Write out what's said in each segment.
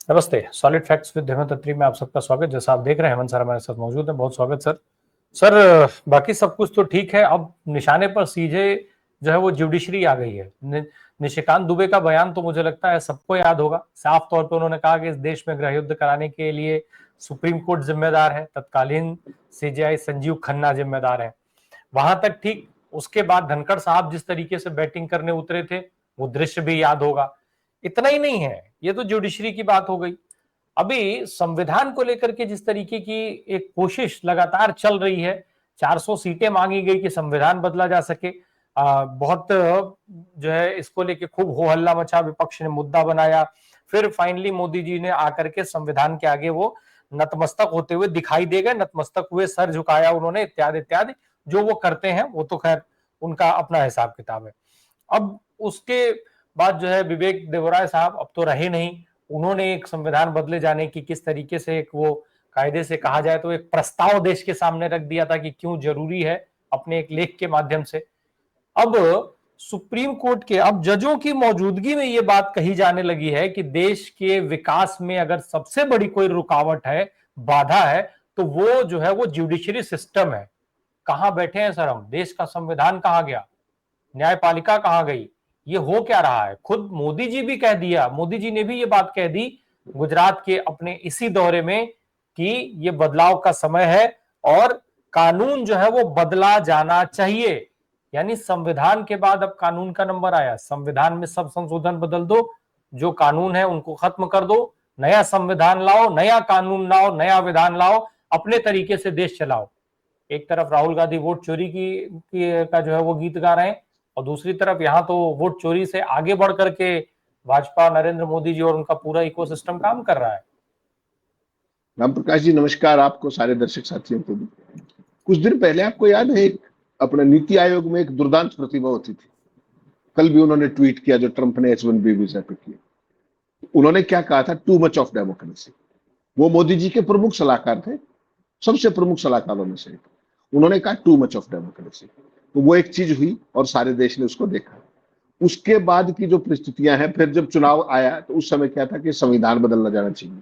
नमस्ते। Solid facts with Hemant अत्री में आप सबका स्वागत। जैसा आप देख रहे हैं हेमंत सर हमारे साथ मौजूद है। बहुत स्वागत सर। सर बाकी सब कुछ तो ठीक है, अब निशाने पर सीधे जो है वो जुडिशरी आ गई है। निशिकांत दुबे का बयान तो मुझे लगता है सबको याद होगा। साफ तौर पे उन्होंने कहा कि इस देश में गृह युद्ध कराने के लिए सुप्रीम कोर्ट जिम्मेदार है, तत्कालीन सीजेआई संजीव खन्ना जिम्मेदार है। वहां तक ठीक। उसके बाद धनखड़ साहब जिस तरीके से बैटिंग करने उतरे थे वो दृश्य भी याद होगा। इतना ही नहीं है, ये तो जुडिशरी की बात हो गई। अभी संविधान को लेकर के जिस तरीके की एक कोशिश लगातार चल रही है, 400 सीटें मांगी गई कि संविधान बदला जा सके। बहुत जो है इसको लेके खूब हो हल्ला मचा, विपक्ष ने मुद्दा बनाया। फिर फाइनली मोदी जी ने आकर के संविधान के आगे वो नतमस्तक होते हुए दिखाई दे गए, नतमस्तक हुए, सर झुकाया उन्होंने, इत्यादि इत्यादि। जो वो करते हैं वो तो खैर उनका अपना हिसाब किताब है। अब उसके बाद जो है विवेक देवराय साहब अब तो रहे नहीं। उन्होंने एक संविधान बदले जाने की किस तरीके से एक वो कायदे से कहा जाए तो एक प्रस्ताव देश के सामने रख दिया था कि क्यों जरूरी है, अपने एक लेख के माध्यम से। अब सुप्रीम कोर्ट के अब जजों की मौजूदगी में ये बात कही जाने लगी है कि देश के विकास में अगर सबसे बड़ी कोई रुकावट है, बाधा है, तो वो जो है वो जुडिशरी सिस्टम है। कहां बैठे हैं सर हम? देश का संविधान कहां गया? न्यायपालिका कहां गई? ये हो क्या रहा है? खुद मोदी जी भी कह दिया, मोदी जी ने भी ये बात कह दी गुजरात के अपने इसी दौरे में कि ये बदलाव का समय है और कानून जो है वो बदला जाना चाहिए। यानी संविधान के बाद अब कानून का नंबर आया। संविधान में सब संशोधन बदल दो, जो कानून है उनको खत्म कर दो, नया संविधान लाओ, नया कानून लाओ, नया विधान लाओ, अपने तरीके से देश चलाओ। एक तरफ राहुल गांधी वोट चोरी का जो है वो गीत गा रहे हैं, और दूसरी तरफ यहाँ तो वोट चोरी से आगे बढ़ करके भाजपा, नरेंद्र मोदी जी और उनका पूरा इकोसिस्टम काम कर रहा है। राम प्रकाश जी नमस्कार, आपको सारे दर्शक साथियों को भी। कुछ दिन पहले आपको याद है अपने नीति आयोग में एक दुर्दांत प्रतिभा होती थी। कल भी उन्होंने ट्वीट किया जो ट्रंप ने H1B वीजा पे किया। उन्होंने क्या कहा था? Too much of democracy. वो मोदी जी के प्रमुख सलाहकार थे, सबसे प्रमुख सलाहकारों में से एक। उन्होंने कहा टू मच ऑफ डेमोक्रेसी, तो वो एक चीज हुई और सारे देश ने उसको देखा। उसके बाद की जो परिस्थितियां हैं, फिर जब चुनाव आया तो उस समय क्या था कि संविधान बदलना जाना चाहिए।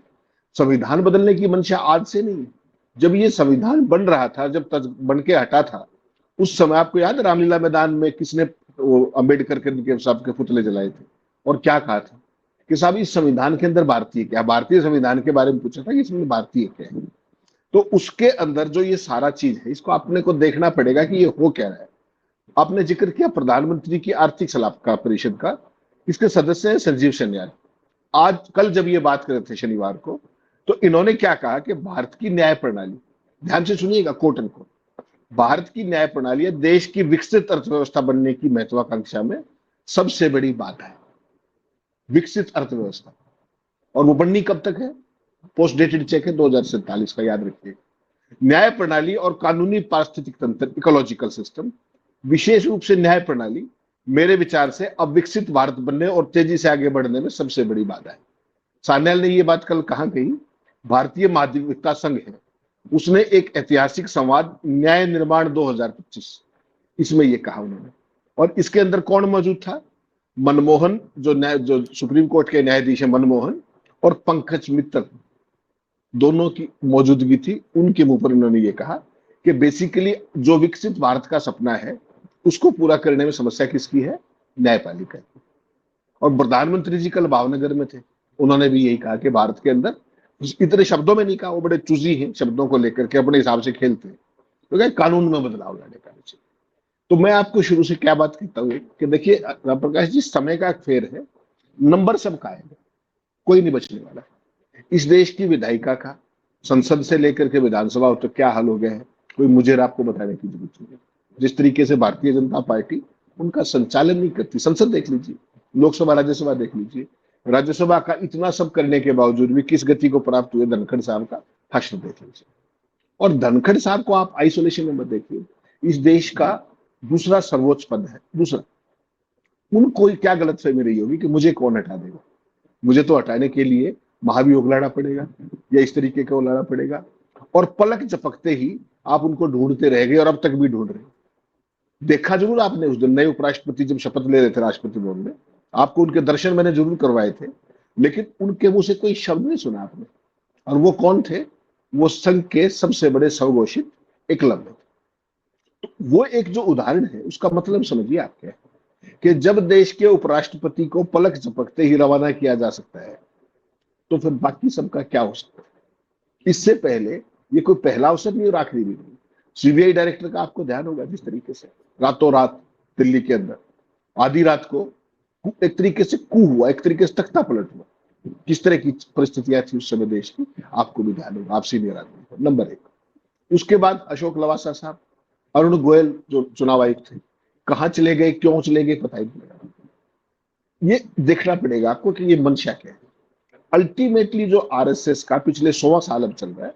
संविधान बदलने की मंशा आज से नहीं है। जब ये संविधान बन रहा था, जब बन के हटा था, उस समय आपको याद है रामलीला मैदान में किसने अम्बेडकर के साहब के पुतले जलाए थे और क्या कहा था कि साहब इस संविधान के अंदर भारतीय क्या, भारतीय संविधान के बारे में पूछा था कि इसमें भारतीय क्या है। तो उसके अंदर जो ये सारा चीज है, इसको अपने को देखना पड़ेगा कि ये हो क्या रहा है। आपने जिक्र किया प्रधानमंत्री की आर्थिक सलाहकार परिषद का, इसके सदस्य हैं संजीव सन्याल। आज कल जब ये बात कर रहे थे शनिवार को, तो इन्होंने क्या कहा कि भारत की न्याय प्रणाली, ध्यान से सुनिएगा, कोट एंड कोट, भारत की न्याय प्रणाली देश की विकसित अर्थव्यवस्था बनने की महत्वाकांक्षा में सबसे बड़ी बाधा है। विकसित अर्थव्यवस्था, और वो बननी कब तक है? पोस्ट डेटेड चेक है 2047 का, याद रखिए। न्याय प्रणाली और कानूनी पारिस्थितिक तंत्र, इकोलॉजिकल सिस्टम, विशेष रूप से न्याय प्रणाली, मेरे विचार से अब विकसित भारत बनने और तेजी से आगे बढ़ने में सबसे बड़ी बाधा है। सान्याल ने ये बात कल कहां कही? भारतीय माध्यमिकता संघ है, उसने एक ऐतिहासिक संवाद न्याय निर्माण 2025, इसमें ये कहा उन्होंने। और इसके अंदर कौन मौजूद था? मनमोहन, जो सुप्रीम कोर्ट के न्यायाधीश है मनमोहन, और पंकज मित्तल, दोनों की मौजूदगी थी। उनके मुंह पर उन्होंने ये कहा कि बेसिकली जो विकसित भारत का सपना है उसको पूरा करने में समस्या किसकी है? न्यायपालिका की। और प्रधानमंत्री जी कल भावनगर में थे, उन्होंने भी यही कहा कि भारत के अंदर, इतने शब्दों में नहीं कहा, वो बड़े चूजी हैं शब्दों को लेकर के, अपने हिसाब से खेलते हैं, तो क्या कानून में बदलाव लाने का चाहिए। तो मैं आपको शुरू से क्या बात कहता हूँ कि देखिए राम प्रकाश जी, समय का फेर है, नंबर सबका आएगा, कोई नहीं बचने वाला। इस देश की विधायिका का, संसद से लेकर के विधानसभा तो क्या हाल हो गया है, कोई मुझे आपको बताने की जरूरत नहीं है। जिस तरीके से भारतीय जनता पार्टी उनका संचालन नहीं करती, संसद देख लीजिए, लोकसभा राज्यसभा देख लीजिए, राज्यसभा का इतना सब करने के बावजूद भी किस गति को प्राप्त हुए, धनखड़ साहब का भाषण देख लीजिए। और धनखड़ साहब को आप आइसोलेशन में मत देखिए, इस देश का दूसरा सर्वोच्च पद है, दूसरा। उनको क्या गलतफहमी रही होगी कि मुझे कौन हटा देगा, मुझे तो हटाने के लिए महाभियोग लाना पड़ेगा या इस तरीके का लाना पड़ेगा। और पलक झपकते ही आप उनको ढूंढते रह गए और अब तक भी ढूंढ रहे। देखा जरूर आपने उस दिन नए उपराष्ट्रपति जब शपथ ले रहे थे राष्ट्रपति भवन में, आपको उनके दर्शन मैंने जरूर करवाए थे। लेकिन उनके मुंह से कोई शब्द नहीं सुना आपने। और वो कौन थे? वो संघ के सबसे बड़े स्वघोषित एकलव्य थे। तो वो एक जो उदाहरण है, उसका मतलब समझिए आप क्या है कि जब देश के उपराष्ट्रपति को पलक झपकते ही रवाना किया जा सकता है, तो फिर बाकी सबका क्या हो सकता है? इससे पहले ये कोई पहला अवसर नहीं और आखिरी भी नहीं। सीबीआई डायरेक्टर का आपको ध्यान होगा, जिस तरीके से रातों रात दिल्ली के अंदर आधी रात को एक तरीके से कू हुआ, एक तरीके से तख्ता पलट हुआ। किस तरह की परिस्थितियां थी उस समय देश की, आपको भी ध्यान होगा, आप सीनियर आदमी। नंबर एक। उसके बाद अशोक लवासा साहब, अरुण गोयल जो चुनाव आयुक्त थे, कहां चले गए, क्यों चले गए, पता ही नहीं लगा। ये देखना पड़ेगा आपको कि ये मंशा क्या है। अल्टीमेटली जो आरएसएस का पिछले 16 साल अब चल रहा है,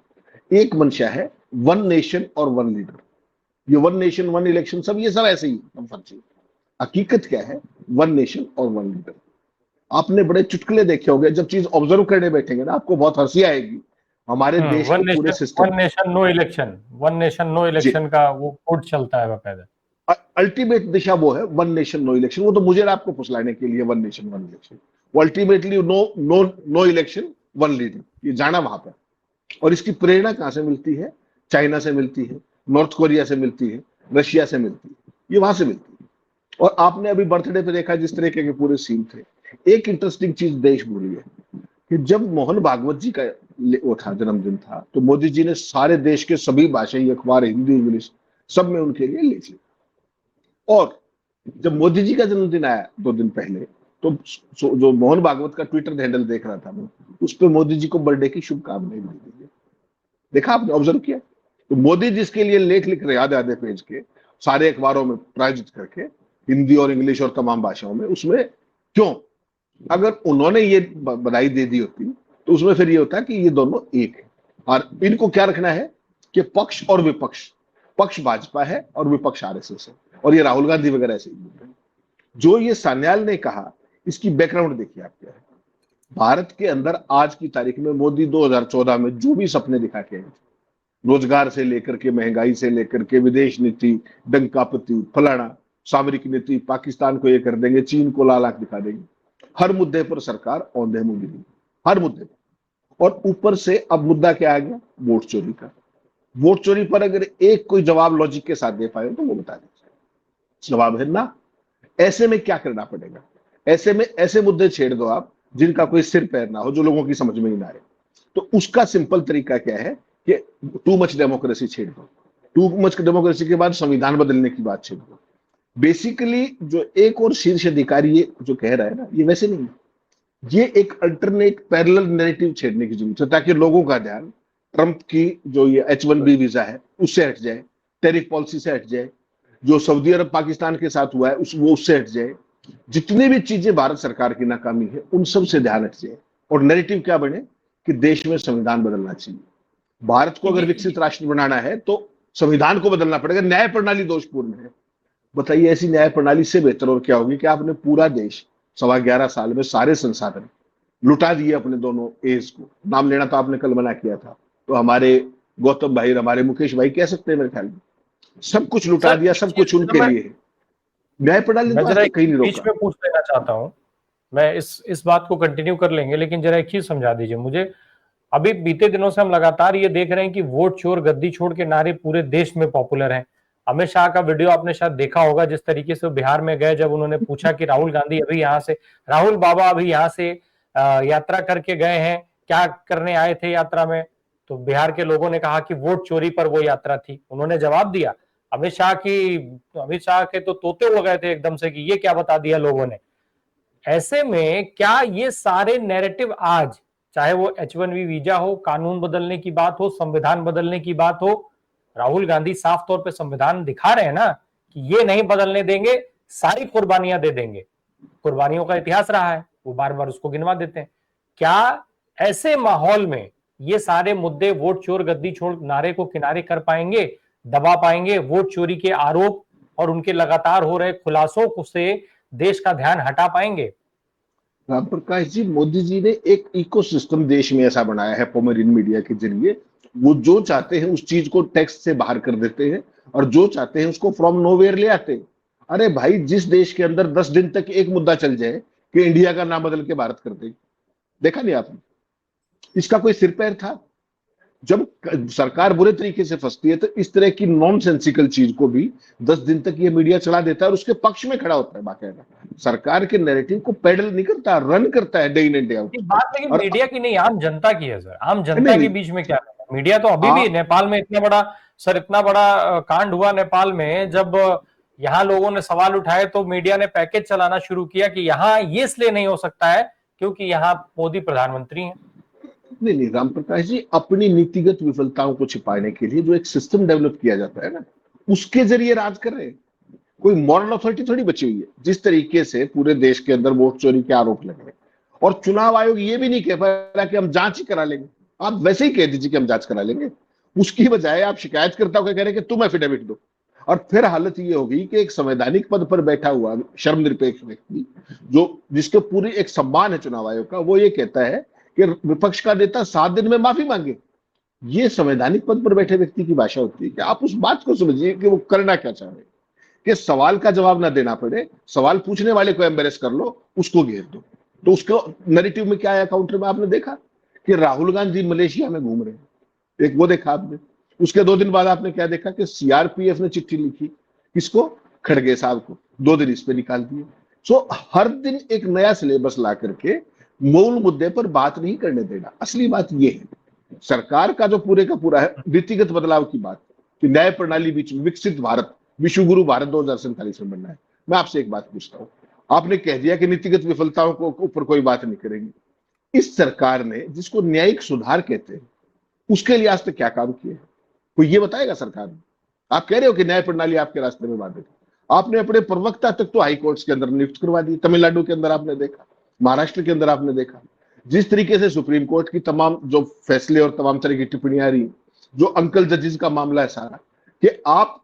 एक मंशा है, वन नेशन और वन लीडर। ये वन नेशन वन इलेक्शन सब ये सब ऐसे ही फर्जी। हकीकत क्या है? वन नेशन और वन लीडर। आपने बड़े चुटकुले देखे होंगे, जब चीज ऑब्जर्व करने बैठेंगे ना, आपको बहुत हंसी आएगी। हमारे देश के पूरे system, one nation no election, one nation no election का वो कोड चलता है बकायदा। अल्टीमेट दिशा वो है वन नेशन नो इलेक्शन। वो तो मुझे और आपको फुसलाने के लिए वन नेशन वन इलेक्शन। वो ultimately no no no election one leader, ये जाना वहां पर। और इसकी प्रेरणा कहां से मिलती है? चाइना से मिलती है, नॉर्थ कोरिया से मिलती है, रशिया से मिलती है, ये वहां से मिलती है। और आपने अभी बर्थडे पे देखा जिस तरीके के पूरे सीन थे। एक इंटरेस्टिंग चीज देश भूली है कि जब मोहन भागवत जी का वो था, जन्मदिन था, तो मोदी जी ने सारे देश के सभी भाषाई अखबार, हिंदी इंग्लिश, सब में उनके लिए लिख लिया। और जब मोदी जी का जन्मदिन आया 2 दिन पहले, तो जो मोहन भागवत का ट्विटर हैंडल देख रहा था मैं, उस पर मोदी जी को बर्थडे की शुभकामनाएं मिल रही है। देखा आपने, ऑब्जर्व किया? तो मोदी जिसके लिए लेख लिख रहे आधे आधे पेज के, सारे अखबारों में प्रायोजित करके, हिंदी और इंग्लिश और तमाम भाषाओं में, उसमें क्यों? अगर उन्होंने ये बधाई दे दी होती तो उसमें फिर ये होता कि ये दोनों एक है। और इनको क्या रखना है कि पक्ष और विपक्ष, पक्ष भाजपा है और विपक्ष आरएसएस है, और ये राहुल गांधी वगैरह ऐसे ही बोल रहे हैं। जो ये सान्याल ने कहा, इसकी बैकग्राउंड देखिए आप क्या है। भारत के अंदर आज की तारीख में मोदी 2014 में जो भी सपने दिखा के, रोजगार से लेकर के, महंगाई से लेकर के, विदेश नीति, डंकापति, फलाना, सामरिक नीति, पाकिस्तान को ये कर देंगे, चीन को लाल आंख दिखा देंगे, हर मुद्दे पर सरकार औंधे मुंह गिरी, हर मुद्दे पर। और ऊपर से अब मुद्दा क्या आ गया? वोट चोरी का। वोट चोरी पर अगर एक कोई जवाब लॉजिक के साथ दे पाए तो वो बता दीजिए। जवाब है ना। ऐसे में क्या करना पड़ेगा? ऐसे में ऐसे मुद्दे छेड़ दो आप जिनका कोई सिर पैर ना हो, जो लोगों की समझ में ही ना आए। तो उसका सिंपल तरीका क्या है कि टू मच डेमोक्रेसी छेड़ दो। टू मच डेमोक्रेसी के बाद संविधान बदलने की बात छेड़ दो। बेसिकली जो एक और शीर्ष अधिकारी ये जो कह रहा है ना, ये वैसे नहीं है। ये एक अल्टरनेट पैरेलल नैरेटिव छेड़ने की जरूरत है, ताकि लोगों का ध्यान ट्रंप की जो ये H1B वीजा है उससे हट जाए, टैरिफ पॉलिसी से हट जाए, जो सऊदी अरब पाकिस्तान के साथ हुआ है वो उससे हट जाए। जितनी भी चीजें भारत सरकार की नाकामी है उन सब से ध्यान हट जाए, और नैरेटिव क्या बने कि देश में संविधान बदलना चाहिए। भारत को अगर विकसित राष्ट्र बनाना है तो संविधान को बदलना पड़ेगा। न्याय प्रणाली दोषपूर्ण है। बताइए ऐसी न्याय प्रणाली से बेहतर और क्या होगी कि आपने पूरा देश 11.25 साल में सारे संसाधन लुटा दिए अपने दोनों एज को। नाम लेना तो आपने कल मना किया था, तो हमारे गौतम भाई, हमारे मुकेश भाई कह सकते हैं मेरे ख्याल में, सब कुछ लुटा दिया, सब कुछ उनके लिए है। न्याय प्रणाली तो आज तक कहीं नहीं रोका। बीच में पूछ लेना चाहता हूं मैं, इस बात को कंटिन्यू कर लेंगे, लेकिन जरा एक चीज समझा दीजिए मुझे। अभी बीते दिनों से हम लगातार ये देख रहे हैं कि वोट चोर गद्दी छोड़ के नारे पूरे देश में पॉपुलर हैं। अमित शाह का वीडियो आपने शायद देखा होगा, जिस तरीके से बिहार में गए, जब उन्होंने पूछा कि राहुल गांधी अभी यहाँ से, राहुल बाबा अभी यहाँ से यात्रा करके गए हैं, क्या करने आए थे यात्रा में? तो बिहार के लोगों ने कहा कि वोट चोरी पर वो यात्रा थी। उन्होंने जवाब दिया, अमित शाह के तो तोते उड़ गए थे एकदम से कि ये क्या बता दिया लोगों ने। ऐसे में क्या ये सारे नैरेटिव आज, चाहे वो H1B वीजा हो, कानून बदलने की बात हो, संविधान बदलने की बात हो, राहुल गांधी साफ तौर पे संविधान दिखा रहे हैं ना कि ये नहीं बदलने देंगे, सारी कुर्बानियां दे देंगे। कुर्बानियों का इतिहास रहा है, वो बार बार उसको गिनवा देते हैं। क्या ऐसे माहौल में ये सारे मुद्दे, वोट चोर गद्दी छोड़ नारे को किनारे कर पाएंगे, दबा पाएंगे? वोट चोरी के आरोप और उनके लगातार हो रहे खुलासों से देश का ध्यान हटा पाएंगे? राम प्रकाश जी, मोदी जी ने एक इकोसिस्टम देश में ऐसा बनाया है पोमेरिन मीडिया के जरिए। वो जो चाहते हैं उस चीज को टेक्स्ट से बाहर कर देते हैं, और जो चाहते हैं उसको फ्रॉम नोवेयर ले आते हैं। अरे भाई, जिस देश के अंदर 10 दिन तक एक मुद्दा चल जाए कि इंडिया का नाम बदल के भारत कर दे, देखा नहीं आपने? इसका कोई सिर पैर था? जब सरकार बुरे तरीके से फंसती है तो इस तरह की नॉनसेंसिकल चीज को भी 10 दिन तक ये मीडिया चला देता है और उसके पक्ष में खड़ा होता है बाकायदा। सरकार के नैरेटिव को पैडल नहीं करता, रन करता है day in and day out. ये बात लेकिन और मीडिया की नहीं, आम जनता की है सर। आम जनता नहीं के नहीं बीच में क्या है? मीडिया तो अभी भी आप नेपाल में इतना बड़ा, सर इतना बड़ा कांड हुआ नेपाल में, जब यहाँ लोगों ने सवाल उठाए तो मीडिया ने पैकेज चलाना शुरू किया कि यहाँ ये इसलिए नहीं हो सकता है क्योंकि यहाँ मोदी प्रधानमंत्री हैं। नहीं नहीं राम प्रकाश जी, अपनी नीतिगत विफलताओं को छिपाने के लिए जो एक सिस्टम डेवलप किया जाता है ना, उसके जरिए राज कर रहे हैं। कोई मॉरल अथॉरिटी थोड़ी बची हुई है। जिस तरीके से पूरे देश के अंदर वोट चोरी के आरोप लग रहे, और चुनाव आयोग ये भी नहीं कह पा रहा कि हम जांच ही करा लेंगे। आप वैसे ही कह दीजिए कि हम जांच करा लेंगे, उसकी बजाय आप शिकायतकर्ता को कह रहे हैं कि तुम एफिडेविट दो। और फिर हालत ये होगी कि एक संवैधानिक पद पर बैठा हुआ शर्मनिरपेक्ष व्यक्ति, जो जिसके पूरी एक सम्मान है चुनाव आयोग का, वो ये कहता है कि विपक्ष का नेता 7 दिन में माफी मांगे। ये संवैधानिक पद पर बैठे व्यक्ति की भाषा होती है कि आप उस बात को समझिए कि वो करना क्या चाह रहे हैं, कि सवाल का जवाब ना देना पड़े, सवाल पूछने वाले को एम्बेरेस कर लो, उसको घेर दो। तो उसको नैरेटिव में क्या आया काउंटर में, आपने देखा कि राहुल गांधी मलेशिया में घूम रहे हैं, एक वो देखा आपने। उसके 2 दिन बाद आपने क्या देखा कि सीआरपीएफ ने चिट्ठी लिखी, किसको? खड़गे साहब को। 2 दिन इस पे निकाल दिए। सो हर दिन एक नया सिलेबस ला करके मूल मुद्दे पर बात नहीं करने देना। असली बात यह है सरकार का जो पूरे का पूरा है नीतिगत बदलाव की बात, कि न्याय प्रणाली बीच में विकसित भारत, विश्वगुरु भारत 2047 में बनना है। मैं आपसे एक बात पूछता हूं, आपने कह दिया कि नीतिगत विफलताओं को ऊपर कोई बात नहीं करेंगे। इस सरकार ने जिसको न्यायिक सुधार कहते हैं, उसके लिए आज तक क्या काम किया है? कोई ये बताएगा सरकार ने? आप कह रहे हो कि न्याय प्रणाली आपके रास्ते में बाधित है। आपने अपने प्रवक्ता तक तो हाई कोर्ट्स के अंदर नियुक्त करवा दी। तमिलनाडु के अंदर आपने देखा, महाराष्ट्र के अंदर आपने देखा, जिस तरीके से सुप्रीम कोर्ट की तमाम जो फैसले और तमाम तरह की टिप्पणियां रही, जो अंकल जजेस का मामला है सारा, कि आप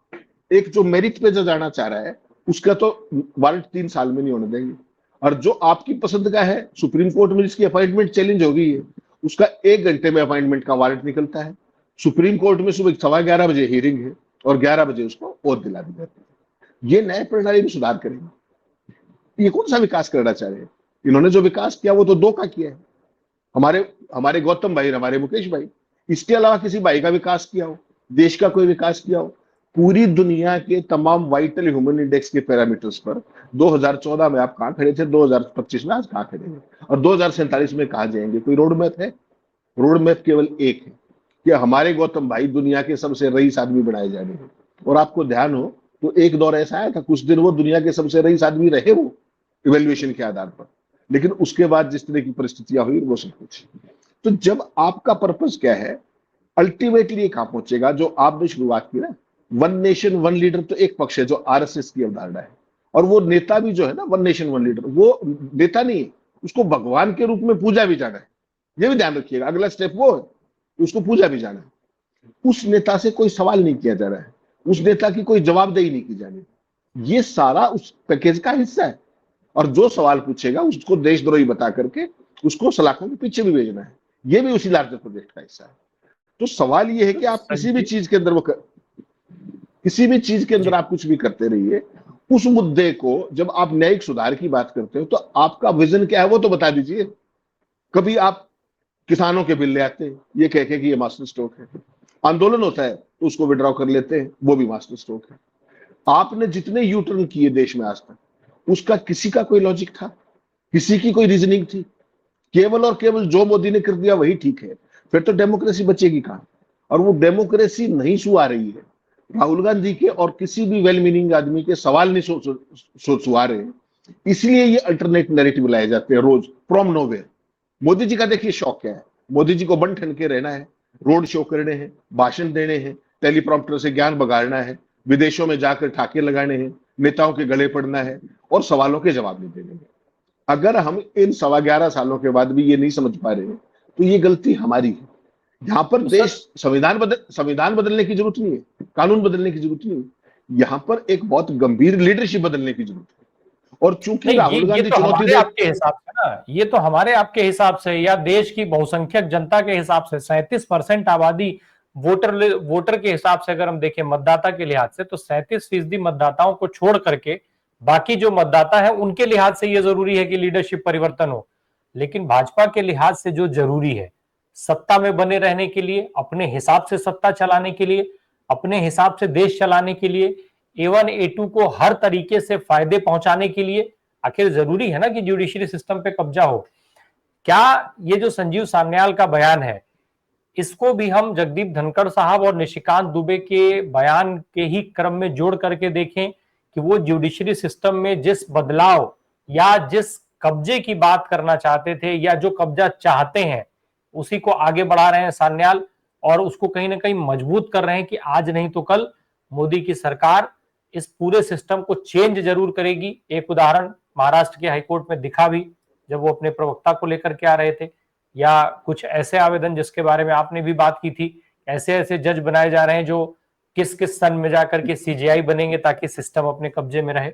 एक जो मेरिट पे जो जाना चाह रहा है उसका तो वारंट 3 साल में नहीं होने देंगे। और जो आपकी पसंद का है, सुप्रीम कोर्ट में जिसकी अपॉइंटमेंट चैलेंज हो गई है, उसका 1 घंटे में अपॉइंटमेंट का वारंट निकलता है। सुप्रीम कोर्ट में सुबह 11:15 बजे हियरिंग है और 11 बजे उसको ओथ दिला दी जाती है। ये न्याय प्रणाली में सुधार करेंगे? ये कौन सा विकास करना चाह रहे हैं? इन्होंने जो विकास किया वो तो 2 का किया है। हमारे हमारे गौतम भाई, हमारे मुकेश भाई, इसके अलावा किसी भाई का विकास किया हो, देश का कोई विकास किया हो? पूरी दुनिया के तमाम वाइटल ह्यूमन इंडेक्स के पैरामीटर्स पर 2014 में आप कहां खड़े थे, 2025 में आज कहां खड़े हैं, और 2047 में कहां जाएंगे? कोई रोड मैप है? रोड मैप केवल एक है कि हमारे गौतम भाई दुनिया के सबसे रईस आदमी बनाए जाने हैं। और आपको ध्यान हो तो एक दौर ऐसा आया था, कुछ दिन वो दुनिया के सबसे रईस आदमी रहे, वो इवेल्युएशन के आधार पर। लेकिन उसके बाद जिस तरह की परिस्थितियां हुई वो सब कुछ। तो जब आपका पर्पस क्या है, अल्टीमेटली कहां पहुंचेगा? जो आपने शुरुआत की ना, वन नेशन वन लीडर, तो एक पक्ष है जो आरएसएस की अवधारणा है, और वो नेता भी जो है ना वन नेशन वन लीडर, वो नेता नहीं है, उसको भगवान के रूप में पूजा भी जाना है। ये भी ध्यान रखिएगा, अगला स्टेप वो है, उसको पूजा भी जाना है। उस नेता से कोई सवाल नहीं किया जा रहा है, उस नेता की कोई जवाबदेही नहीं की जानी। ये सारा उस पैकेज का हिस्सा है। और जो सवाल पूछेगा उसको देशद्रोही बता करके उसको सलाखों के पीछे भी भेजना है। ये भी उसी लार्जर प्रोजेक्ट का हिस्सा है। तो सवाल ये है कि आप किसी भी चीज के अंदर किसी भी चीज के अंदर आप कुछ भी करते रहिए, उस मुद्दे को जब आप न्यायिक सुधार की बात करते हो तो आपका विजन क्या है वो तो बता दीजिए। कभी आप किसानों के बिल ले आते हैं ये कह के कि ये मास्टर स्ट्रोक है, आंदोलन होता है तो उसको विड्रॉ कर लेते हैं, वो भी मास्टर स्ट्रोक है। आपने जितने यू टर्न किए देश में आज तक, उसका किसी का कोई लॉजिक था? किसी की कोई रीजनिंग थी? केवल और केवल जो मोदी ने कर दिया वही ठीक है। फिर तो डेमोक्रेसी बचेगी कहां? और वो डेमोक्रेसी नहीं सुहा रही है। राहुल गांधी के और किसी भी वेल मीनिंग आदमी के सवाल नहीं सुहा रहे, इसलिए ये अल्टरनेट नैरेटिव लाए जाते हैं रोज फ्रॉम नोवेयर। मोदी जी का देखिए शौक क्या है, मोदी जी को बन ठन के रहना है, रोड शो करने हैं, भाषण देने हैं, टेलीप्रॉम्प्टर से ज्ञान बगाड़ना है, विदेशों में जाकर ठाके लगाने हैं, नेताओं के गले पड़ना है और सवालों के जवाब नहीं देने हैं। अगर हम इन 11.25 सालों के बाद भी ये नहीं समझ पा रहे हैं तो ये गलती हमारी है। यहाँ पर देश संविधान बदलने की जरूरत नहीं है, कानून बदलने की जरूरत नहीं है, यहाँ पर एक बहुत गंभीर लीडरशिप बदलने की जरूरत है। और चूंकि राहुल गांधी तो चुनौती हमारे आपके हिसाब से ना, ये तो हमारे आपके हिसाब से या देश की बहुसंख्यक जनता के हिसाब से 37% आबादी वोटर के हिसाब से अगर हम देखें मतदाता के लिहाज से, तो 37% मतदाताओं को छोड़ करके बाकी जो मतदाता है उनके लिहाज से ये जरूरी है कि लीडरशिप परिवर्तन हो। लेकिन भाजपा के लिहाज से जो जरूरी है, सत्ता में बने रहने के लिए, अपने हिसाब से सत्ता चलाने के लिए, अपने हिसाब से देश चलाने के लिए, A1 A2 को हर तरीके से फायदे पहुंचाने के लिए, आखिर जरूरी है ना कि जुडिशरी सिस्टम पे कब्जा हो। क्या ये जो संजीव सान्याल का बयान है, इसको भी हम जगदीप धनखड़ साहब और निशिकांत दुबे के बयान के ही क्रम में जोड़ करके देखें कि वो जुडिशरी सिस्टम में जिस बदलाव या जिस कब्जे की बात करना चाहते थे या जो कब्जा चाहते हैं, उसी को आगे बढ़ा रहे हैं सान्याल, और उसको कहीं ना कहीं मजबूत कर रहे हैं कि आज नहीं तो कल मोदी की सरकार इस पूरे सिस्टम को चेंज जरूर करेगी। एक उदाहरण महाराष्ट्र के हाईकोर्ट में दिखा भी, जब वो अपने प्रवक्ता को लेकर के आ रहे थे, या कुछ ऐसे आवेदन जिसके बारे में आपने भी बात की थी, ऐसे ऐसे जज बनाए जा रहे हैं जो किस किस सन में जाकर के सीजीआई बनेंगे ताकि सिस्टम अपने कब्जे में रहे।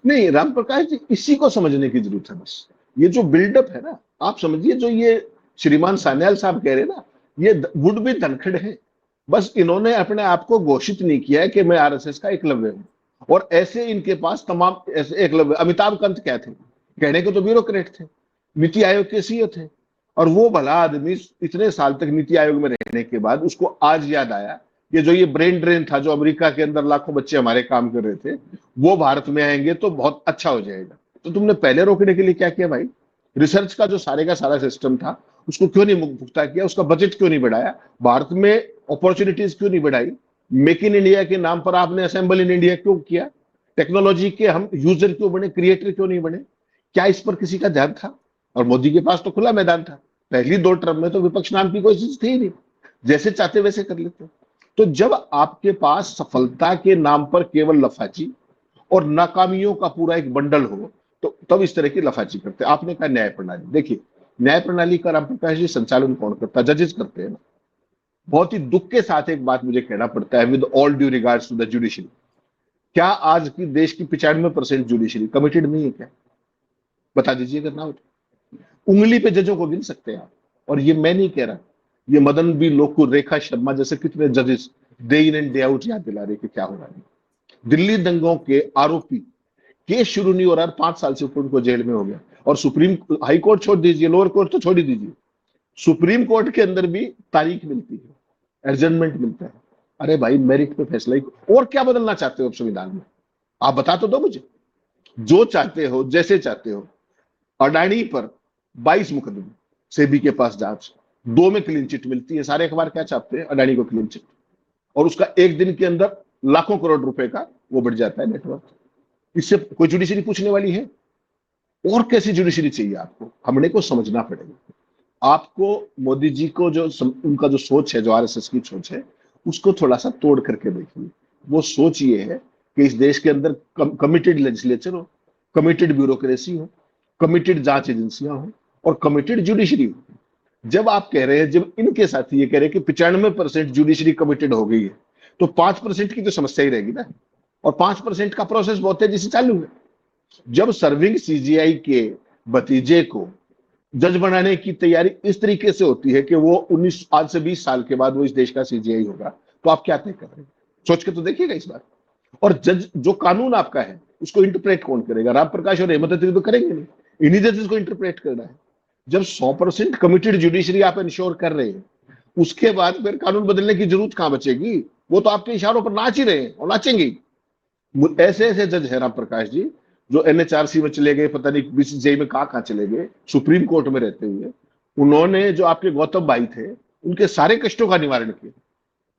नहीं राम प्रकाश जी, इसी को समझने की जरूरत है। बस ये जो बिल्डअप है ना, आप समझिए, जो ये श्रीमान सान्याल साहब कह रहे हैं ना, ये वुड बी धनखड़ है। बस इन्होंने अपने आप को घोषित नहीं किया है कि मैं आरएसएस का एकलव्य हूं, और ऐसे इनके पास तमाम ऐसे एकलव्य, अमिताभ कांत क्या थे, कहने के तो ब्यूरोक्रेट थे, नीति आयोग के सीईओ थे, और वो भला आदमी इतने साल तक नीति आयोग में रहने के बाद उसको आज याद आया कि जो ये ब्रेन ड्रेन था, जो अमेरिका के अंदर लाखों बच्चे हमारे काम कर रहे थे, वो भारत में आएंगे तो बहुत अच्छा हो जाएगा। तो तुमने पहले रोकने के लिए क्या किया भाई? रिसर्च का जो सारे का सारा सिस्टम था, उसको क्यों नहीं पुख्ता किया? उसका बजट क्यों नहीं बढ़ाया? भारत में अपॉर्चुनिटीज क्यों नहीं बढ़ाई? मेक इन इंडिया के नाम पर आपने असेंबल इन इंडिया क्यों किया? टेक्नोलॉजी के हम यूजर क्यों बने, क्रिएटर क्यों नहीं बने? क्या इस पर किसी का ध्यान था? और मोदी के पास तो खुला मैदान था। पहली 2 टर्म में तो विपक्ष नाम की कोई चीज थी ही नहीं, जैसे चाहते वैसे कर लेते। तो जब आपके पास सफलता के नाम पर केवल लफाची और नाकामियों का पूरा एक बंडल हो, तो तब इस तरह की लफाची करते हैं। आपने कहा न्याय प्रणाली, देखिए न्याय प्रणाली का राम प्रकाश जी संचालन कौन करता है? जजेस करते हैं ना। बहुत ही दुख के साथ एक बात मुझे कहना पड़ता है, with all due regards to the judiciary, क्या आज की देश की 95% जुडिशरी कमिटेड नहीं है क्या? बता दीजिए अगर ना हो तो। उंगली पे जजों को गिन सकते हैं आप। और ये मैं नहीं कह रहा, ये मदन बी लोकुर, रेखा शर्मा जैसे कितने जजेस day in and day out याद दिला रहे कि क्या हो रहा है। दिल्ली दंगों के आरोपी, केस शुरू नहीं हो रहा, 5 साल से ऊपर उनको जेल में हो गया, और सुप्रीम हाई कोर्ट छोड़ दीजिए, लोअर कोर्ट तो छोड़ ही दीजिए, सुप्रीम कोर्ट के अंदर भी तारीख मिलती है, एडजर्नमेंट मिलता है। अरे भाई, मेरिट पे फैसला ही, और क्या बदलना चाहते हो अब संविधान में? आप बता तो दो मुझे, जो चाहते हो, जैसे चाहते हो। अडानी पर 22 मुकदमे, सेबी के पास जांच, 2 में क्लीन चिट मिलती है। सारे अखबार क्या छापते हैं? अडानी को क्लीन चिट, और उसका एक दिन के अंदर लाखों करोड़ रुपए का वो बढ़ जाता है नेटवर्क। इससे कोई जुडिशरी पूछने वाली है? और कैसी जुडिशरी चाहिए आपको? हमने को समझना पड़ेगा। आपको मोदी जी को जो उनका जो सोच है, जो आरएसएस की सोच है, उसको थोड़ा सा तोड़ करके देखिए। वो सोच ये है कि इस देश के अंदर कमिटेड लेजिस्लेचर हो, कमिटेड ब्यूरोक्रेसी हो, कमिटेड जांच एजेंसियां हो, और कमिटेड जुडिशरी हो। जब आप कह रहे हैं, जब इनके साथी ये कह रहे हैं कि 95% जुडिशरी कमिटेड हो गई है, तो 5% की तो समस्या ही रहेगी ना। और 5% का प्रोसेस बहुत तेजी से चालू है। जब सर्विंग सीजीआई के भतीजे को जज बनाने की तैयारी इस तरीके से होती है कि वो आज से 20 साल के बाद वो इस देश का सीजीआई होगा, तो आप क्या तय कर रहे हैं? सोच के तो देखिएगा इस बार। और जज, जो कानून आपका है, उसको इंटरप्रेट कौन करेगा? राम प्रकाश और हेमंत तो करेंगे नहीं, इन्हीं जजेस को इंटरप्रेट करना है। जब 100% कमिटेड जुडिशरी आप इंश्योर कर रहे हैं, उसके बाद फिर कानून बदलने की जरूरत कहां बचेगी? वो तो आपके इशारों पर नाच ही रहे हैं और नाचेंगे। ऐसे ऐसे जज है राम प्रकाश जी, जो एनएचआरसी में चले गए, पता नहीं बीसीसीआई में कहां चले गए, सुप्रीम कोर्ट में रहते हुए उन्होंने, जो आपके गौतम भाई थे, उनके सारे कष्टों का निवारण किया,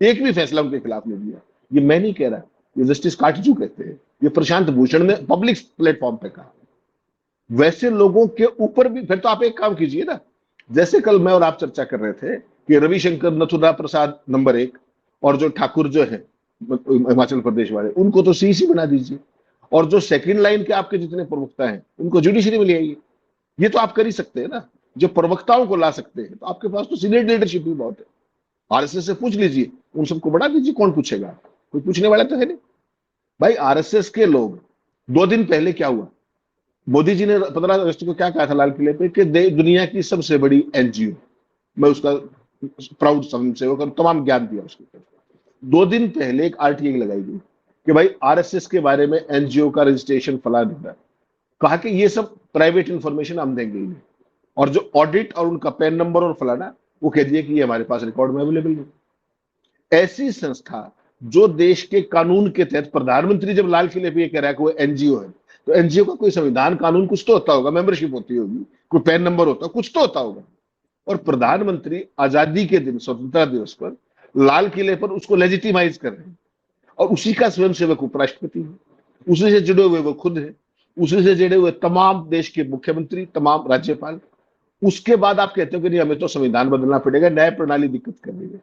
एक भी फैसला उनके खिलाफ नहीं दिया। ये मैं नहीं कह रहा, ये जस्टिस काटजू कहते हैं, ये प्रशांत भूषण ने पब्लिक प्लेटफॉर्म पे कहा। वैसे लोगों के ऊपर भी फिर तो आप एक काम कीजिए ना, जैसे कल मैं और आप चर्चा कर रहे थे कि रविशंकर, नथुरा प्रसाद नंबर 1, और जो ठाकुर जो है हिमाचल प्रदेश वाले, उनको तो सीसी बना दीजिए, और जो सेकंड लाइन के आपके जितने प्रवक्ता हैं उनको जुडिशरी में ले आइए। ये तो आप कर ही सकते हैं ना, जो प्रवक्ताओं को ला सकते हैं। तो आपके पास तो सीनियर लीडरशिप भी बहुत है, आरएसएस से पूछ लीजिए, उन सबको बढ़ा दीजिए। कौन पूछेगा? कोई पूछने वाला तो है नहीं भाई। आरएसएस के लोग, 2 दिन पहले क्या हुआ, मोदी जी ने 15 अगस्त को क्या कहा था लाल किले पे कि दुनिया की सबसे बड़ी एनजीओ, मैं उसका प्राउड स्वयंसेवक और तमाम ज्ञान दिया उसके ऊपर। 2 दिन पहले एक आरटीआई लगाई गई कि भाई आरएसएस के बारे में एनजीओ का रजिस्ट्रेशन फला देना। कहा कि ये सब प्राइवेट इंफॉर्मेशन हम देंगे ही नहीं, और जो ऑडिट और उनका पैन नंबर और फलाना, वो कह दिया कि ये हमारे पास रिकॉर्ड में अवेलेबल नहीं। ऐसी संस्था जो देश के कानून के तहत, प्रधानमंत्री जब लाल किले पे ये कह रहा है कि वो एनजीओ है, तो एनजीओ का कोई संविधान कानून कुछ तो होता होगा, मेंबरशिप होती होगी, कोई पैन नंबर होता, कुछ तो होता होगा। और प्रधानमंत्री आजादी के दिन, स्वतंत्रता दिवस पर लाल किले पर उसको लेजिटिमाइज कर रहे हैं, और उसी का स्वयंसेवक उपराष्ट्रपति है, उसी से जुड़े हुए वो खुद है, उसी से जुड़े हुए तमाम देश के मुख्यमंत्री, तमाम राज्यपाल। उसके बाद आप कहते हो कि नहीं, हमें तो संविधान बदलना पड़ेगा, न्याय प्रणाली दिक्कत कर रही है।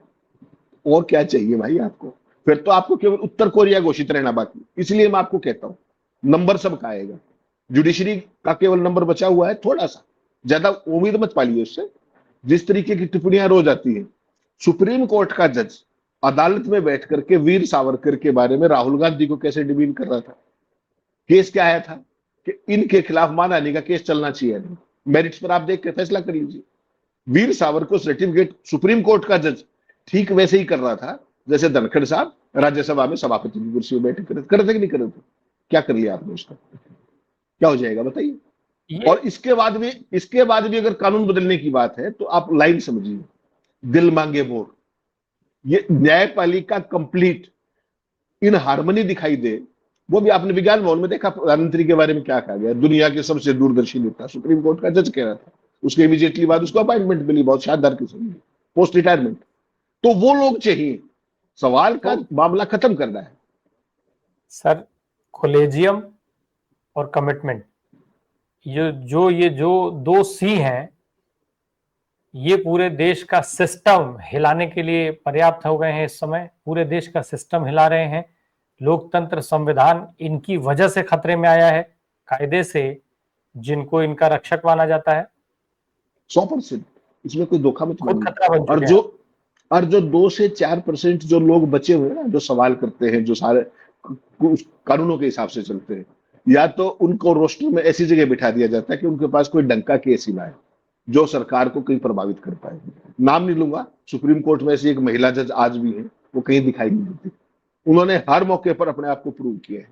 और क्या चाहिए भाई आपको? फिर तो आपको केवल उत्तर कोरिया घोषित रहना बाकी। इसलिए मैं आपको कहता हूं, नंबर सबका आएगा, जुडिशरी का केवल नंबर बचा हुआ है थोड़ा सा, ज्यादा उम्मीद मत पालिए उससे। जिस तरीके की टिप्पणियां रोज आती है, सुप्रीम कोर्ट का जज अदालत में बैठ करके वीर सावरकर के बारे में राहुल गांधी को कैसे डिमीन कर रहा था। केस क्या आया था कि इनके खिलाफ मानहानि का केस चलना चाहिए, मेरिट्स पर आप देख के फैसला कर लीजिए। Veer Savarkar certificate supreme court का जज ठीक वैसे ही कर रहा था जैसे धनखड़ साहब राज्यसभा में सभापति की कुर्सी में बैठे करते कि नहीं करते। क्या कर लिया आपने उसका? क्या हो जाएगा बताइए? और इसके बाद भी अगर कानून बदलने की बात है तो आप लाइन समझिए, दिल मांगे मोर। ये न्यायपालिका कंप्लीट इन हार्मनी दिखाई दे, वो भी आपने विज्ञान भवन में देखा प्रधानमंत्री के बारे में क्या कहा गया, दुनिया के सबसे दूरदर्शी नेता, सुप्रीम कोर्ट का जज कह रहा था। उसके इमीडिएटली बाद उसको अपॉइंटमेंट मिली, बहुत शानदार किस्म की, पोस्ट रिटायरमेंट। तो वो लोग चाहिए, सवाल का मामला खत्म करना है सर। कोलेजियम और कमिटमेंट, ये जो दो सी हैं, ये पूरे देश का सिस्टम हिलाने के लिए पर्याप्त हो गए हैं। इस समय पूरे देश का सिस्टम हिला रहे हैं। लोकतंत्र, संविधान इनकी वजह से खतरे में आया है, कायदे से जिनको इनका रक्षक माना जाता है। 100%, इसमें कोई धोखा मत खुद मानिए। खतरा बन और चुके जो हैं। और जो 2 से 4% जो लोग बचे हुए हैं ना, जो सवाल करते हैं, जो सारे कानूनों के हिसाब से चलते हैं, या तो उनको रोस्टर में ऐसी जगह बिठा दिया जाता है कि उनके पास कोई डंका केस ही ना है जो सरकार को कहीं प्रभावित कर पाए। नाम नहीं लूंगा, सुप्रीम कोर्ट में ऐसी एक महिला जज आज भी है, वो कहीं दिखाई नहीं देती। उन्होंने हर मौके पर अपने आप को प्रूव किया है।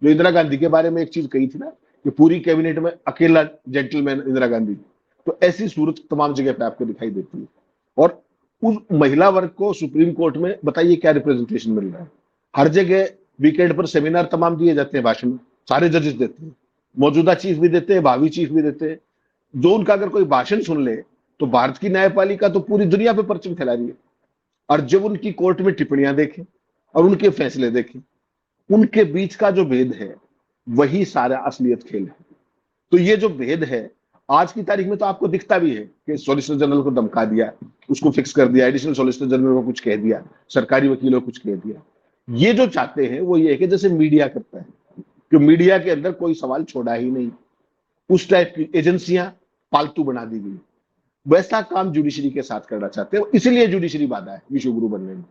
जो इंदिरा गांधी के बारे में एक चीज कही थी ना कि पूरी कैबिनेट में अकेला जेंटलमैन इंदिरा गांधी, तो ऐसी सूरत तमाम जगह पे आपको दिखाई देती है। और उस महिला वर्ग को सुप्रीम कोर्ट में बताइए क्या रिप्रेजेंटेशन मिल रहा है। हर जगह वीकेंड पर सेमिनार तमाम दिए जाते हैं, भाषण सारे जजेस देते हैं, मौजूदा चीफ भी देते हैं, भावी चीफ भी देते हैं। जो उनका अगर कोई भाषण सुन ले तो भारत की न्यायपालिका तो पूरी दुनिया पे परचम फैला रही है। और जब उनकी कोर्ट में टिप्पणियां देखें और उनके फैसले देखें, उनके बीच का जो भेद है वही सारा असलियत खेल है। तो ये जो भेद है आज की तारीख में तो आपको दिखता भी है कि सॉलिसिटर जनरल को धमका दिया, उसको फिक्स कर दिया, एडिशनल सॉलिसिटर जनरल को कुछ कह दिया, सरकारी वकीलों को कुछ कह दिया। ये जो चाहते हैं वो ये है कि जैसे मीडिया करता है कि मीडिया के अंदर कोई सवाल छोड़ा ही नहीं, उस टाइप की एजेंसियां पालतू बना दी गई। वैसा काम जुडिशरी के साथ करना चाहते हैं, इसलिए जुडिशरी बाधा है विश्वगुरु बनने में।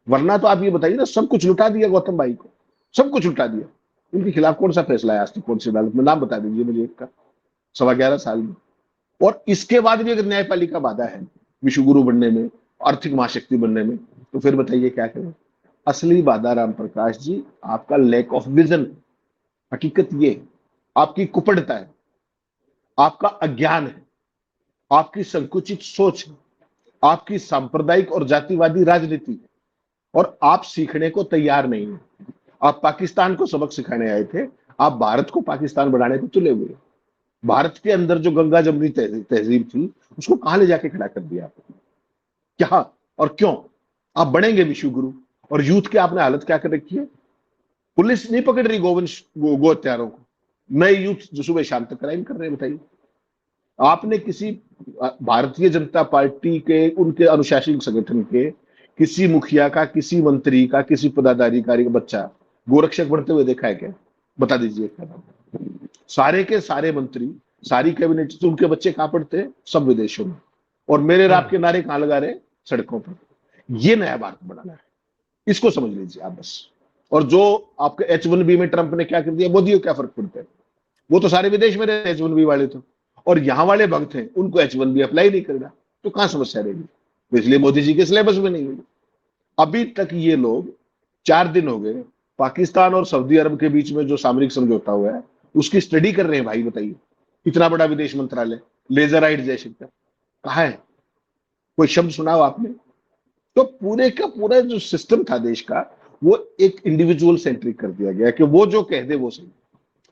वरना तो आप ये बताइए ना, सब कुछ लुटा दिया गौतम भाई को, सब कुछ लुटा दिया। उनके खिलाफ कौन सा फैसला है आज तक, कौन सी अदालत में? नाम बता दीजिए मुझे एक का, 11.25 साल में। और इसके बाद भी अगर न्यायपालिका बाधा है विश्वगुरु बनने में, आर्थिक महाशक्ति बनने में, तो फिर बताइए क्या करें। असली बाधा राम प्रकाश जी आपका लैक ऑफ विजन, हकीकत ये आपकी कुपड़ता है, आपका अज्ञान है, आपकी संकुचित सोच है, आपकी सांप्रदायिक और जातिवादी राजनीति है, और आप सीखने को तैयार नहीं है। आप पाकिस्तान को सबक सिखाने आए थे, आप भारत को पाकिस्तान बनाने को तुले हुए। भारत के अंदर जो गंगा जमनी तहजीब थी उसको कहां ले जाके खड़ा कर दिया आपने? क्या और क्यों? आप बनेंगे विश्वगुरु, और यूथ की आपने हालत क्या कर रखी है? पुलिस नहीं पकड़ रही गोवंश गो हत्यारों को, नए यूथ जो सुबह शाम तक क्राइम कर रहे हैं। बताइए, आपने किसी भारतीय जनता पार्टी के, उनके अनुशासित संगठन के किसी मुखिया का, किसी मंत्री का, किसी पदाधिकारी का बच्चा गोरक्षक बनते हुए देखा है क्या? बता दीजिए क्या नाम? सारे के सारे मंत्री, सारी कैबिनेट, उनके बच्चे कहां पढ़ते हैं? सब विदेशों में। और मेरे रात के नारे कहां लगा रहे? सड़कों पर। ये नया भारत बनाना है, इसको समझ लीजिए आप बस। और जो आपके H1B में ट्रंप ने क्या कर दिया, मोदी को क्या फर्क पड़ता है? वो तो सारे विदेश में रहे H1B वाले तो, और यहां वाले भक्त हैं, उनको H1B अप्लाई नहीं करना, तो कहां समस्या रहेगी? तो इसलिए मोदी जी के सिलेबस में नहीं है। अभी तक ये लोग 4 दिन हो गए, पाकिस्तान और सऊदी अरब के बीच में जो सामरिक समझौता हुआ है उसकी स्टडी कर रहे हैं भाई, बताइए। इतना बड़ा विदेश मंत्रालय, लेजर आइड जयशंकर कहाँ है? कोई शब्द सुनाओ आपने? तो पूरे का पूरा जो सिस्टम था देश का, वो एक इंडिविजुअल सेंट्रिक कर दिया गया कि वो जो कह दे वो सही।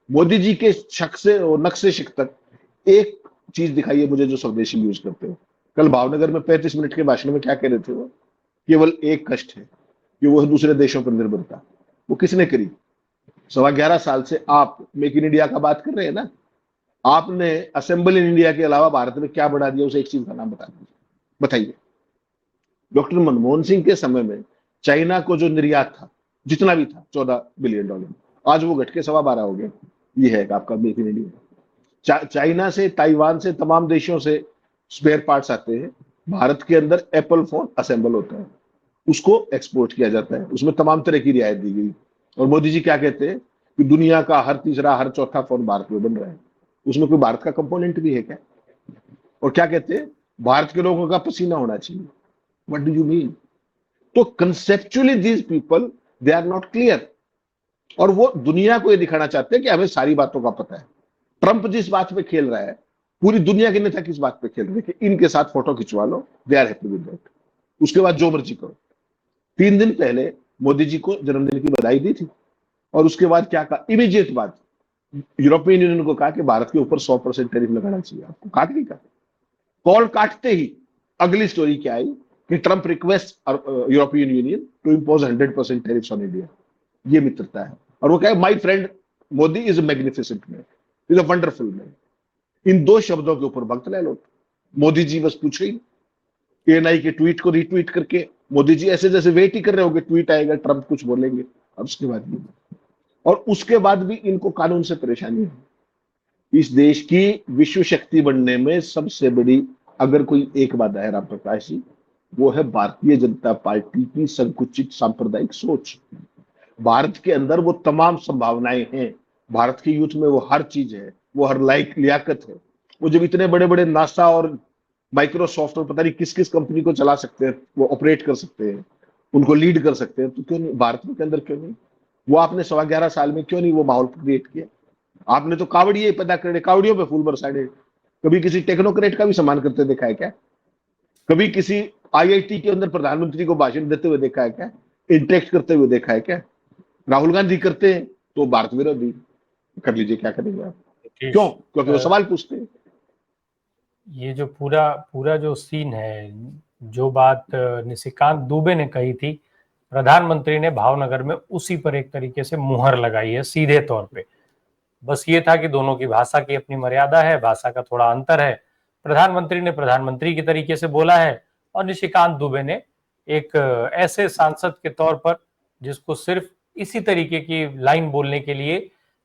मोदी जी के शक से और नक्शे शिक तक एक चीज दिखाइए मुझे जो स्वदेशी यूज करते हो। कल भावनगर में 35 मिनट के भाषण में क्या कह रहे थे वो? केवल एक कष्ट है कि वो दूसरे देशों पर निर्भरता। वो किसने करी? 11.25 साल से आप मेक इन इंडिया का बात कर रहे हैं ना, आपने असेंबल इन इंडिया के अलावा भारत में क्या बढ़ा दिया? उसे एक चीज का नाम बता दीजिए, बताइए। डॉक्टर मनमोहन सिंह के समय में चाइना को जो निर्यात था, जितना भी था $14 बिलियन, आज वो घट के 12.25 हो गया। ये है आपका मेक इन इंडिया। चाइना से, ताइवान से, तमाम देशों से स्पेयर पार्ट्स आते हैं। भारत के अंदर एप्पल फोन असेंबल होता है, उसको एक्सपोर्ट किया जाता है, उसमें तमाम तरह की रियायत दी गई। और मोदी जी क्या कहते हैं कि दुनिया का हर तीसरा, हर चौथा फोन भारत में बन रहा है। उसमें कोई भारत का कंपोनेंट भी है क्या? और क्या कहते हैं? भारत के लोगों का पसीना होना चाहिए। What do you mean? तो conceptually these people, they are not clear. और वो दुनिया को ये दिखाना चाहते हैं कि हमें सारी बातों का पता है। ट्रंप जिस बात पे खेल रहा है, पूरी दुनिया के नेता किस बात पे खेल रहे हैं कि इनके साथ फोटो खिंचवा लो, they are happy with that. उसके बाद जो मर्जी करो। 3 दिन पहले मोदी जी को जन्मदिन की बधाई दी थी, और उसके बाद क्या कहा? इमीडिएट बात, यूरोपियन यूनियन को कहा कि भारत के ऊपर 100% टैरिफ लगाना चाहिए। आपको काट नहीं कहा? कॉल काटते ही अगली स्टोरी क्या आई कि Trump request European Union to impose 100% tariffs on India. ये मित्रता है। और वो कहे my friend Modi is a magnificent man, is a wonderful man. इन दो शब्दों के ऊपर वक्त ले लो। मोदी जी बस पूछ रही, एएनआई के ट्वीट को रीट्वीट करके मोदी जी ऐसे जैसे वेट ही कर रहे होंगे, ट्वीट आएगा, ट्रंप कुछ बोलेंगे, और उसके बाद भी, और उसके बाद भी इनको कानून से परेशानी है। इस देश की विश्व शक्ति बनने में सबसे बड़ी अगर कोई एक बाधा है राम प्रकाश जी, वो है भारतीय जनता पार्टी की संकुचित सांप्रदायिक सोच। भारत के अंदर वो तमाम संभावनाएं हैं, भारत के यूथ में वो हर चीज है, वो हर लायक लियाकत है। वो जब इतने बड़े बड़े नासा और माइक्रोसॉफ्ट और पता नहीं किस किस कंपनी को चला सकते हैं, वो ऑपरेट कर सकते हैं, उनको लीड कर सकते हैं, तो क्यों नहीं भारत के अंदर? क्यों नहीं? वो आपने 11.25 साल में क्यों नहीं वो माहौल क्रिएट किया? आपने तो कावड़िए पैदा करे, कावड़ियों पे फूल बरसाए। कभी किसी टेक्नोक्रेट का भी सम्मान करते देखा है क्या? कभी किसी आईआईटी के अंदर प्रधानमंत्री को भाषण देते हुए देखा है क्या? इंटरेक्ट करते हुए देखा है क्या? राहुल गांधी करते हैं तो भारत विरोधी। कर लीजिए, क्या करेंगे आप? क्यों? क्योंकि वो सवाल पूछते हैं। ये जो पूरा पूरा जो सीन है, जो बात निशिकांत दुबे ने कही थी, प्रधानमंत्री ने भावनगर में उसी पर एक तरीके से मुहर लगाई है सीधे तौर पे। बस ये था कि दोनों की भाषा की अपनी मर्यादा है, भाषा का थोड़ा अंतर है। प्रधानमंत्री ने प्रधानमंत्री के तरीके से बोला है, और निशिकांत दुबे ने एक ऐसे सांसद के तौर पर जिसको सिर्फ इसी तरीके की लाइन बोलने के लिए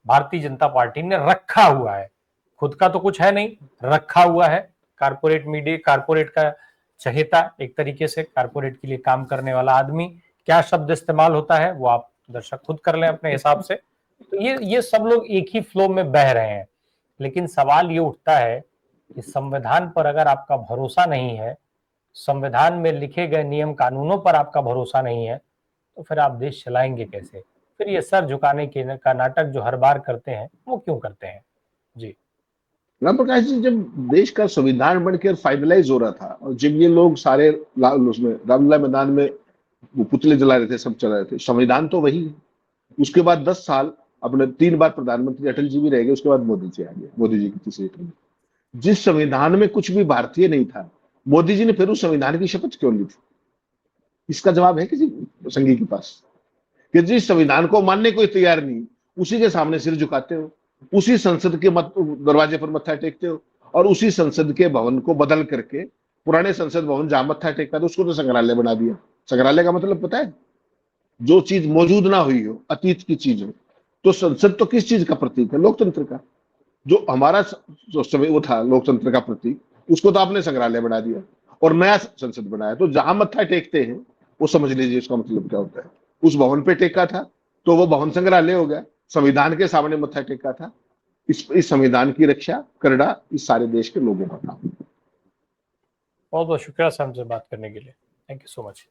भारतीय जनता पार्टी ने रखा हुआ है, खुद का तो कुछ है नहीं, रखा हुआ है। कारपोरेट मीडिया, कारपोरेट का चहेता, एक तरीके से कारपोरेट के लिए काम करने वाला आदमी। क्या शब्द इस्तेमाल होता है वो आप दर्शक खुद कर लें अपने हिसाब से। तो ये सब लोग एक ही फ्लो में बह रहे हैं। लेकिन सवाल ये उठता है कि संविधान पर अगर आपका भरोसा नहीं है, संविधान में लिखे गए नियम कानूनों पर आपका भरोसा नहीं है, तो फिर आप देश चलाएंगे कैसे? फिर ये सर झुकाने के का नाटक जो हर बार करते हैं वो क्यों करते हैं? जी राम प्रकाश जी, जब देश का संविधान बनकर फाइनलाइज हो रहा था और जब ये लोग सारे उसमें रामलीला मैदान में वो पुतले जला रहे थे, सब चला रहे थे, संविधान तो वही है। उसके बाद 10 साल अपने 3 बार प्रधानमंत्री अटल जी भी रह गए, उसके बाद मोदी जी आ गए, मोदी जी की तीसरी टर्म। जिस संविधान में कुछ भी भारतीय नहीं था, मोदी जी ने फिर उस संविधान की शपथ क्यों ली थी? इसका जवाब है किसी संघी के पास? कि जिस संविधान को मानने को तैयार नहीं, उसी के सामने सिर झुकाते हो, उसी संसद के दरवाजे पर मत्था टेकते हो, और उसी संसद के भवन को बदल करके पुराने संसद भवन जहां मत्था टेकता था उसको तो संग्रहालय बना दिया। संग्रहालय का मतलब पता है? जो चीज मौजूद ना हुई हो, अतीत की चीज हो। तो संसद तो किस चीज का प्रतीक है? लोकतंत्र का। जो हमारा जो समय वो था लोकतंत्र का प्रतीक, उसको तो आपने संग्रहालय बना दिया और नया संसद बनाया। तो जहां मत्था टेकते हैं वो समझ लीजिए इसका मतलब क्या होता है। उस भवन पे टेका था तो वो भवन संग्रहालय हो गया, संविधान के सामने मत्था टेका था। इस संविधान की रक्षा करना इस सारे देश के लोगों का काम। बहुत बहुत शुक्रिया सर हमसे बात करने के लिए। Thank you so much.